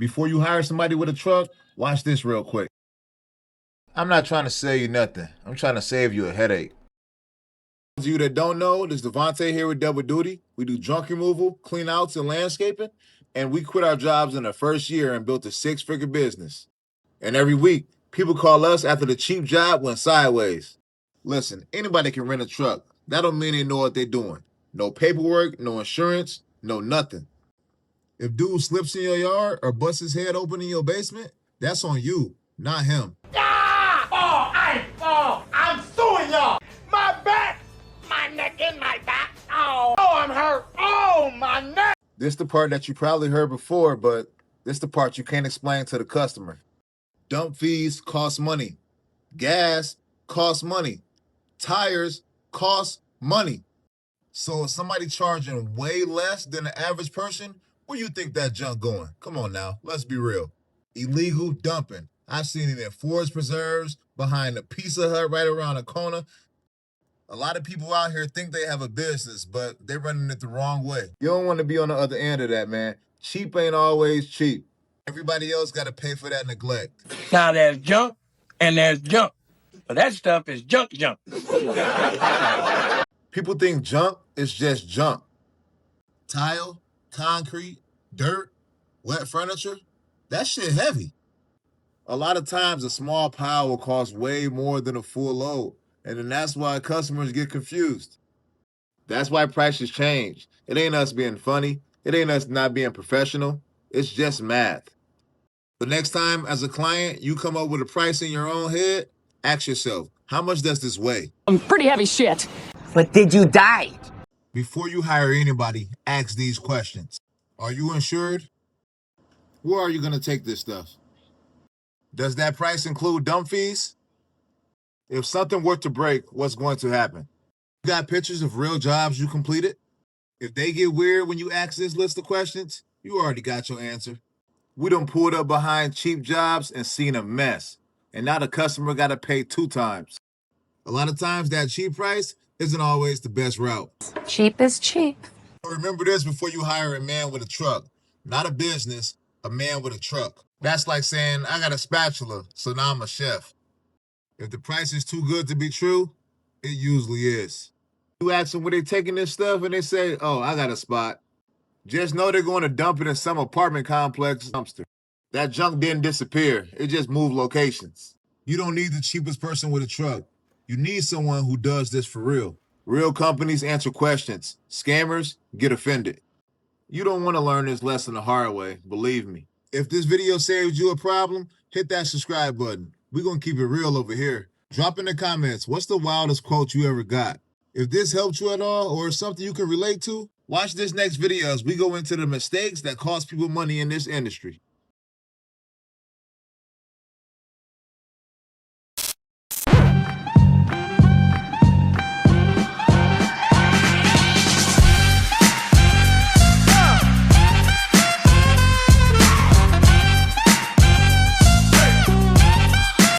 Before you hire somebody with a truck, watch this real quick. I'm not trying to sell you nothing. I'm trying to save you a headache. For those of you that don't know, this is Devontae here with Double Duty. We do junk removal, cleanouts, and landscaping. And we quit our jobs in the first year and built a six-figure business. And every week, people call us after the cheap job went sideways. Listen, anybody can rent a truck. That don't mean they know what they're doing. No paperwork, no insurance, no nothing. If dude slips in your yard or busts his head open in your basement, that's on you, not him. I'm suing y'all. My back, my neck and my back. Oh, I'm hurt. Oh, my neck. This the part that you probably heard before, but this the part you can't explain to the customer. Dump fees cost money. Gas costs money. Tires cost money. So if somebody charging way less than the average person, where you think that junk going? Come on now, let's be real. Illegal dumping. I've seen it in forest preserves, behind the Pizza Hut right around the corner. A lot of people out here think they have a business, but they're running it the wrong way. You don't want to be on the other end of that, man. Cheap ain't always cheap. Everybody else got to pay for that neglect. Now there's junk and there's junk. But that stuff is junk. People think junk is just junk. Tile, concrete, dirt, wet furniture, that shit heavy. A lot of times a small pile will cost way more than a full load, and then that's why customers get confused. That's why prices change. It ain't us being funny. It ain't us not being professional. It's just math. The next time as a client you come up with a price in your own head, ask yourself, how much does this weigh? Pretty heavy shit. But did you die? Before you hire anybody, ask these questions. Are you insured? Where are you going to take this stuff? Does that price include dump fees? If something were to break, what's going to happen? You got pictures of real jobs you completed? If they get weird when you ask this list of questions, you already got your answer. We done pulled up behind cheap jobs and seen a mess. And now the customer got to pay 2 times. A lot of times that cheap price isn't always the best route. Cheap is cheap. Remember this before you hire a man with a truck. Not a business, a man with a truck. That's like saying, I got a spatula, so now I'm a chef. If the price is too good to be true, it usually is. You ask them where they taking this stuff and they say, oh, I got a spot. Just know they're going to dump it in some apartment complex dumpster. That junk didn't disappear. It just moved locations. You don't need the cheapest person with a truck. You need someone who does this for real. Real companies answer questions. Scammers get offended. You don't want to learn this lesson the hard way, believe me. If this video saved you a problem, hit that subscribe button. We're going to keep it real over here. Drop in the comments, what's the wildest quote you ever got? If this helped you at all or is something you can relate to, watch this next video as we go into the mistakes that cost people money in this industry.